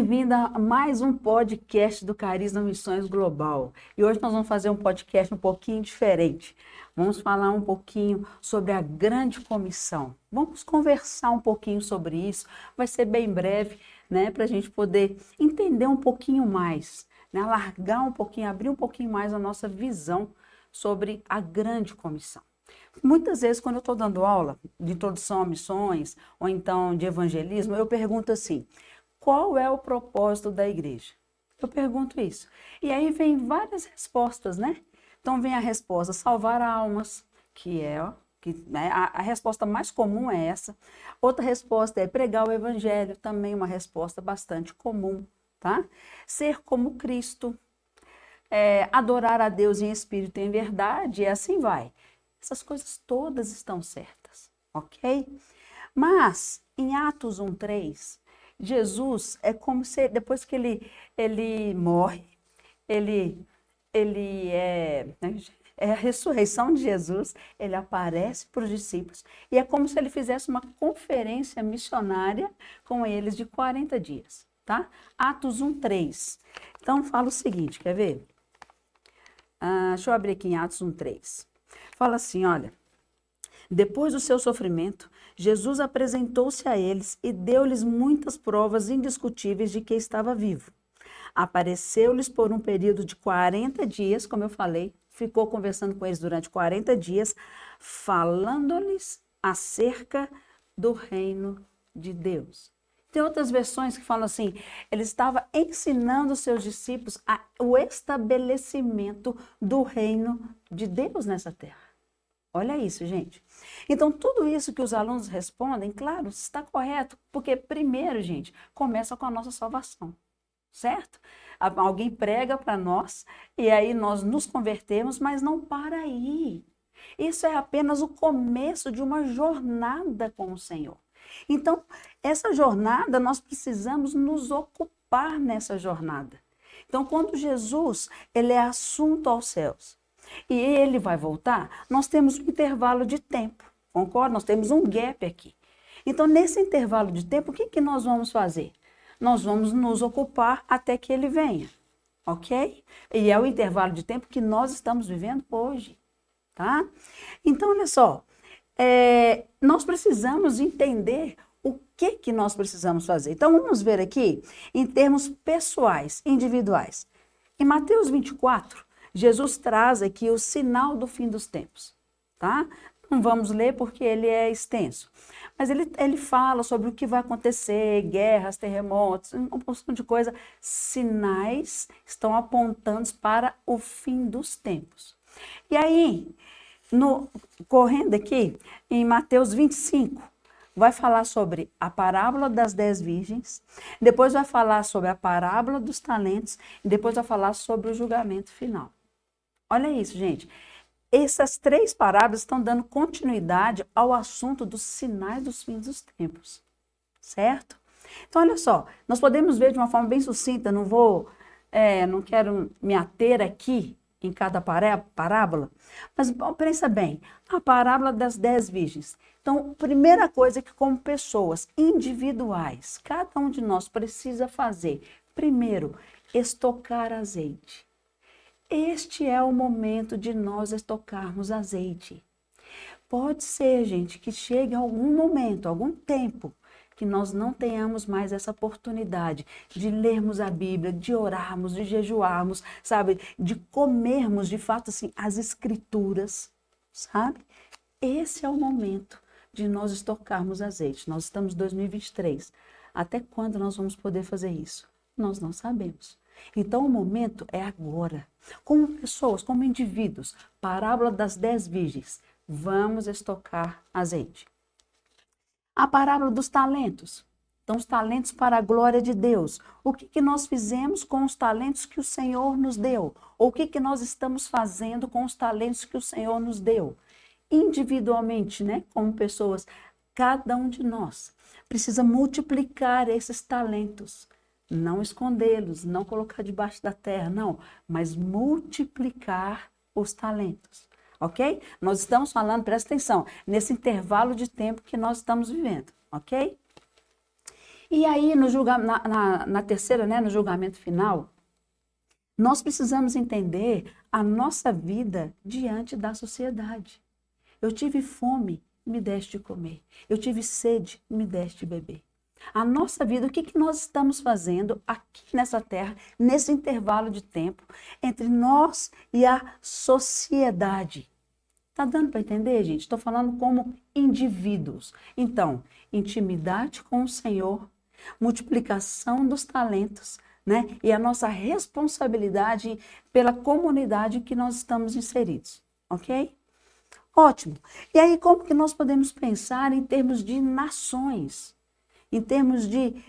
bem-vinda a mais um podcast do Carisma Missões Global. E hoje nós vamos fazer um podcast um pouquinho diferente. Vamos falar um pouquinho sobre a grande comissão. Vamos conversar um pouquinho sobre isso. Vai ser bem breve, né, para a gente poder entender um pouquinho mais, né, alargar um pouquinho, abrir um pouquinho mais a nossa visão sobre a grande comissão. Muitas vezes, quando eu estou dando aula de introdução a missões, ou então de evangelismo, eu pergunto assim: qual é o propósito da igreja? Eu pergunto isso. E aí vem várias respostas, né? Então vem a resposta: salvar almas, né, a resposta mais comum é essa. Outra resposta é pregar o evangelho, também uma resposta bastante comum, tá? Ser como Cristo, adorar a Deus em espírito e em verdade, e assim vai. Essas coisas todas estão certas, ok? Mas, em Atos 1:3, Jesus é como se, depois que ele morre, ele é a ressurreição de Jesus, ele aparece para os discípulos, e é como se ele fizesse uma conferência missionária com eles de 40 dias, tá? Atos 1:3. Então, fala o seguinte, quer ver? Deixa eu abrir aqui em Atos 1:3. Fala assim, olha: depois do seu sofrimento, Jesus apresentou-se a eles e deu-lhes muitas provas indiscutíveis de que estava vivo. Apareceu-lhes por um período de 40 dias, como eu falei, ficou conversando com eles durante 40 dias, falando-lhes acerca do reino de Deus. Tem outras versões que falam assim: ele estava ensinando os seus discípulos o estabelecimento do reino de Deus nessa terra. Olha isso, gente. Então, tudo isso que os alunos respondem, claro, está correto, porque primeiro, gente, começa com a nossa salvação, certo? Alguém prega para nós e aí nós nos convertemos, mas não para aí. Isso é apenas o começo de uma jornada com o Senhor. Então, essa jornada, nós precisamos nos ocupar nessa jornada. Então, quando Jesus, ele é assunto aos céus, e ele vai voltar, nós temos um intervalo de tempo, concorda? Nós temos um gap aqui. Então, nesse intervalo de tempo, o que nós vamos fazer? Nós vamos nos ocupar até que ele venha, ok? E é o intervalo de tempo que nós estamos vivendo hoje, tá? Então, olha só, nós precisamos entender o que nós precisamos fazer. Então, vamos ver aqui em termos pessoais, individuais. Em Mateus 24, Jesus traz aqui o sinal do fim dos tempos, tá? Não vamos ler porque ele é extenso, mas ele fala sobre o que vai acontecer, guerras, terremotos, uma porção de coisa. Sinais estão apontando para o fim dos tempos. E aí, correndo aqui, em Mateus 25, vai falar sobre a parábola das 10 virgens, depois vai falar sobre a parábola dos talentos, e depois vai falar sobre o julgamento final. Olha isso, gente. Essas 3 parábolas estão dando continuidade ao assunto dos sinais dos fins dos tempos, certo? Então, olha só, nós podemos ver de uma forma bem sucinta, não quero me ater aqui em cada parábola, mas pensa bem, a parábola das 10 virgens. Então, primeira coisa que, como pessoas individuais, cada um de nós precisa fazer, primeiro, estocar azeite. Este é o momento de nós estocarmos azeite. Pode ser, gente, que chegue algum momento, algum tempo, que nós não tenhamos mais essa oportunidade de lermos a Bíblia, de orarmos, de jejuarmos, sabe? De comermos, de fato, assim, as Escrituras, sabe? Esse é o momento de nós estocarmos azeite. Nós estamos em 2023. Até quando nós vamos poder fazer isso? Nós não sabemos. Então, o momento é agora. Como pessoas, como indivíduos, parábola das 10 virgens, vamos estocar azeite. A parábola dos talentos. Então, os talentos para a glória de Deus. O que nós fizemos com os talentos que o Senhor nos deu? Ou o que nós estamos fazendo com os talentos que o Senhor nos deu? Individualmente, né? Como pessoas, cada um de nós precisa multiplicar esses talentos. Não escondê-los, não colocar debaixo da terra, não, mas multiplicar os talentos, ok? Nós estamos falando, presta atenção, nesse intervalo de tempo que nós estamos vivendo, ok? E aí, na terceira, né, no julgamento final, nós precisamos entender a nossa vida diante da sociedade. Eu tive fome, me deste de comer. Eu tive sede, me deste de beber. A nossa vida, o que nós estamos fazendo aqui nessa terra, nesse intervalo de tempo, entre nós e a sociedade? Tá dando para entender, gente? Estou falando como indivíduos. Então, intimidade com o Senhor, multiplicação dos talentos, né? E a nossa responsabilidade pela comunidade que nós estamos inseridos, ok? Ótimo. E aí, como que nós podemos pensar em termos de nações? Em termos de...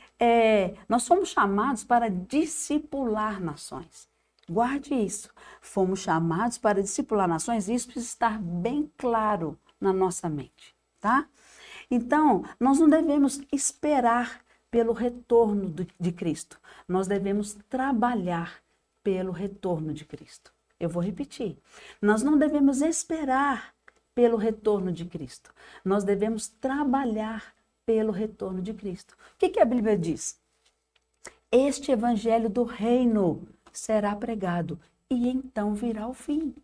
nós somos chamados para discipular nações. Guarde isso. Fomos chamados para discipular nações e isso precisa estar bem claro na nossa mente, tá? Então, nós não devemos esperar pelo retorno de Cristo. Nós devemos trabalhar pelo retorno de Cristo. Eu vou repetir. Nós não devemos esperar pelo retorno de Cristo. Nós devemos trabalhar pelo retorno de Cristo. O que a Bíblia diz? Este evangelho do reino será pregado e então virá o fim.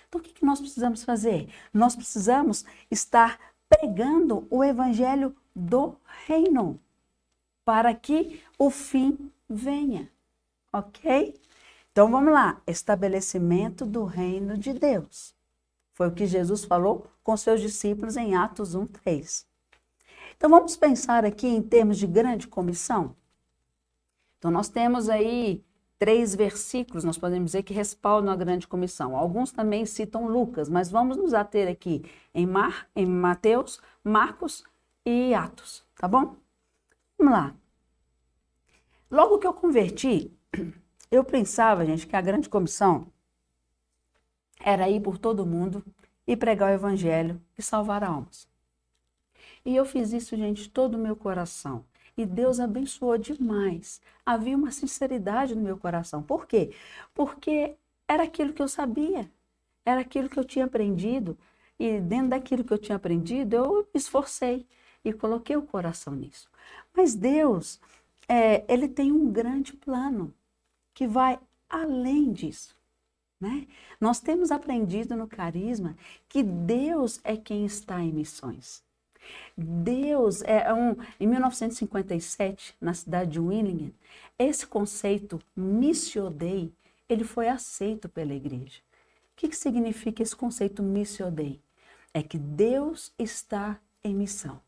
Então, o que nós precisamos fazer? Nós precisamos estar pregando o evangelho do reino para que o fim venha, ok? Então, vamos lá. Estabelecimento do reino de Deus. Foi o que Jesus falou com seus discípulos em Atos 1:3. Então, vamos pensar aqui em termos de grande comissão? Então, nós temos aí 3 versículos, nós podemos dizer, que respaldam a grande comissão. Alguns também citam Lucas, mas vamos nos ater aqui em Mateus, Marcos e Atos, tá bom? Vamos lá. Logo que eu converti, eu pensava, gente, que a grande comissão era ir por todo mundo e pregar o evangelho e salvar almas. E eu fiz isso, gente, de todo o meu coração. E Deus abençoou demais. Havia uma sinceridade no meu coração. Por quê? Porque era aquilo que eu sabia. Era aquilo que eu tinha aprendido. E dentro daquilo que eu tinha aprendido, eu me esforcei e coloquei o coração nisso. Mas Deus, Ele tem um grande plano que vai além disso, né? Nós temos aprendido no Carisma que Deus é quem está em missões. Deus em 1957, na cidade de Willingen, esse conceito Missio Dei, ele foi aceito pela igreja. O que significa esse conceito Missio Dei? É que Deus está em missão.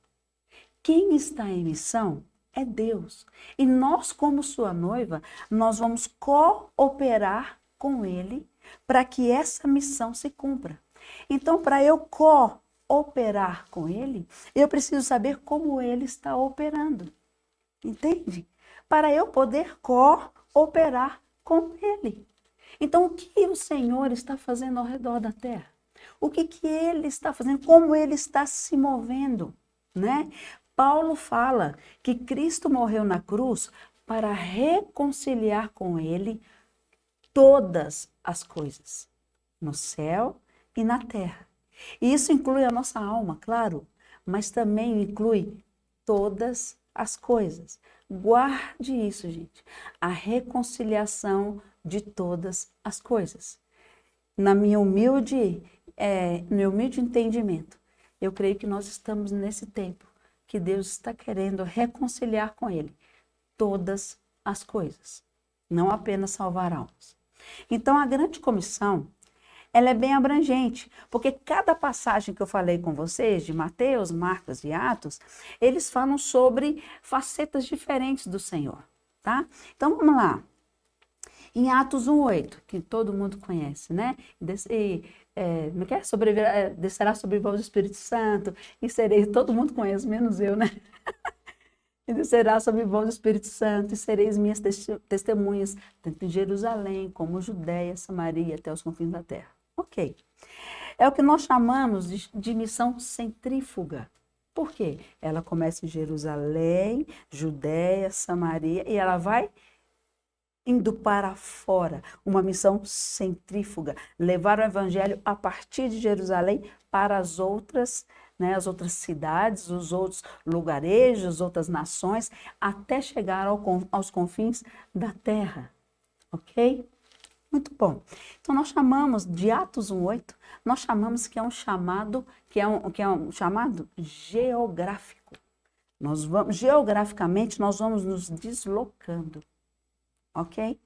Quem está em missão é Deus. E nós, como sua noiva, nós vamos cooperar com Ele para que essa missão se cumpra. Então, para eu cooperar com Ele, eu preciso saber como Ele está operando. Entende? Para eu poder cooperar com Ele. Então, o que o Senhor está fazendo ao redor da terra? O que Ele está fazendo? Como Ele está se movendo, né? Paulo fala que Cristo morreu na cruz para reconciliar com Ele todas as coisas, no céu e na terra. E isso inclui a nossa alma, claro, mas também inclui todas as coisas. Guarde isso, gente. A reconciliação de todas as coisas. No meu humilde entendimento, eu creio que nós estamos nesse tempo que Deus está querendo reconciliar com Ele todas as coisas, não apenas salvar almas. Então, a grande comissão, ela é bem abrangente, porque cada passagem que eu falei com vocês, de Mateus, Marcos e Atos, eles falam sobre facetas diferentes do Senhor, tá? Então, vamos lá. Em Atos 1:8, que todo mundo conhece, né? Descerá sobre vós o Espírito Santo, e sereis, todo mundo conhece, menos eu, né? E descerá sobre vós o Espírito Santo, e sereis minhas testemunhas, tanto em Jerusalém, como Judéia, Samaria, até os confins da terra. Ok. É o que nós chamamos de missão centrífuga. Por quê? Ela começa em Jerusalém, Judéia, Samaria, e ela vai indo para fora, uma missão centrífuga, levar o evangelho a partir de Jerusalém para as outras né, as outras cidades, os outros lugarejos, as outras nações, até chegar aos confins da terra, ok? Muito bom. Então, nós chamamos de Atos 1:8, nós chamamos que é um chamado, que é um chamado geográfico. Geograficamente, nós vamos nos deslocando, ok?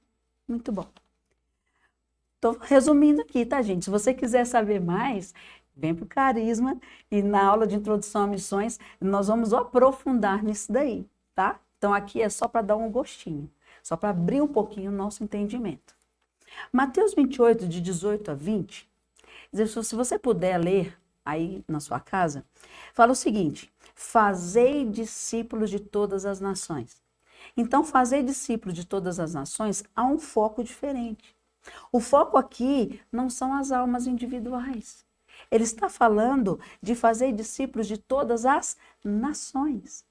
Muito bom. Estou resumindo aqui, tá, gente? Se você quiser saber mais, vem para o Carisma e na aula de introdução a missões, nós vamos aprofundar nisso daí, tá? Então, aqui é só para dar um gostinho, só para abrir um pouquinho o nosso entendimento. Mateus 28, de 18 a 20, se você puder ler aí na sua casa, fala o seguinte: fazei discípulos de todas as nações. Então, fazer discípulos de todas as nações há um foco diferente. O foco aqui não são as almas individuais. Ele está falando de fazer discípulos de todas as nações.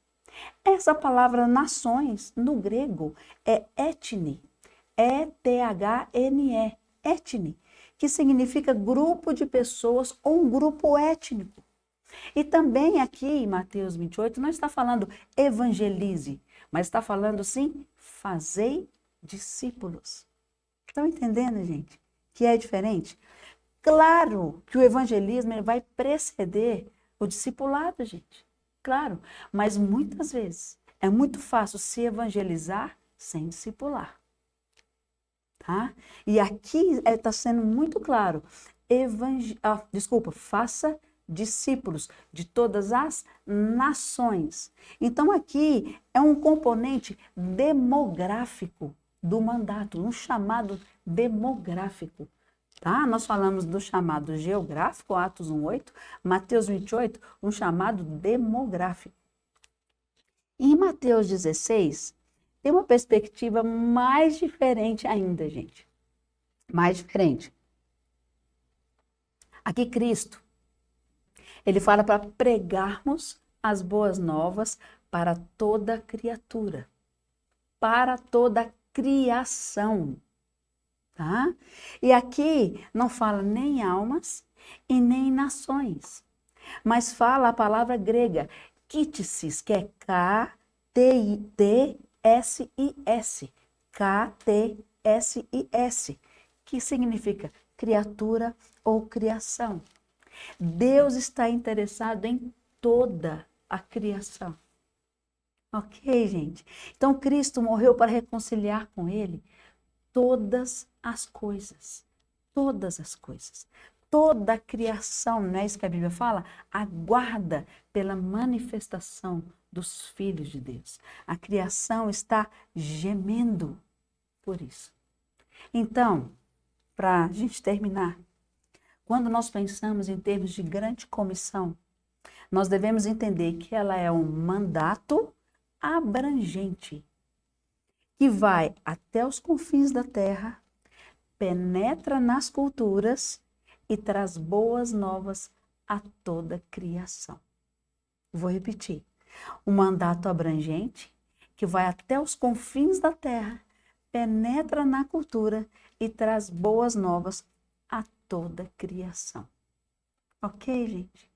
Essa palavra nações, no grego, é etne. E-T-H-N-E, etne, que significa grupo de pessoas ou um grupo étnico. E também aqui em Mateus 28 não está falando evangelize, mas está falando sim, fazei discípulos. Estão entendendo, gente? Que é diferente? Claro que o evangelismo ele vai preceder o discipulado, gente. Claro, mas muitas vezes é muito fácil se evangelizar sem discipular. Tá? E aqui está sendo muito claro. Faça discípulos de todas as nações. Então aqui é um componente demográfico do mandato, um chamado demográfico. Tá? Nós falamos do chamado geográfico, Atos 1:8, Mateus 28, um chamado demográfico. Em Mateus 16, tem uma perspectiva mais diferente ainda, gente. Mais diferente. Aqui Cristo, ele fala para pregarmos as boas novas para toda criatura, para toda criação, tá? E aqui não fala nem almas e nem nações, mas fala a palavra grega, kítisis, que é K-T-I-T-S-I-S, K-T-S-I-S, que significa criatura ou criação. Deus está interessado em toda a criação. Ok, gente? Então, Cristo morreu para reconciliar com Ele todas as coisas. Todas as coisas. Toda a criação, não é isso que a Bíblia fala? Aguarda pela manifestação dos filhos de Deus. A criação está gemendo por isso. Então, para a gente terminar, quando nós pensamos em termos de grande comissão, nós devemos entender que ela é um mandato abrangente, que vai até os confins da terra, penetra nas culturas e traz boas novas a toda a criação. Vou repetir. Um mandato abrangente, que vai até os confins da terra, penetra na cultura e traz boas novas a toda a criação. Ok, gente?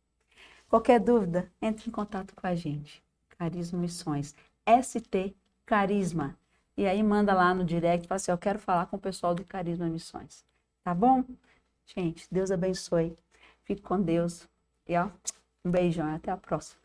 Qualquer dúvida, entre em contato com a gente. Carisma Missões, ST Carisma. E aí manda lá no direct, fala assim, eu quero falar com o pessoal do Carisma Missões. Tá bom? Gente, Deus abençoe. Fique com Deus. E ó, um beijão, até a próxima.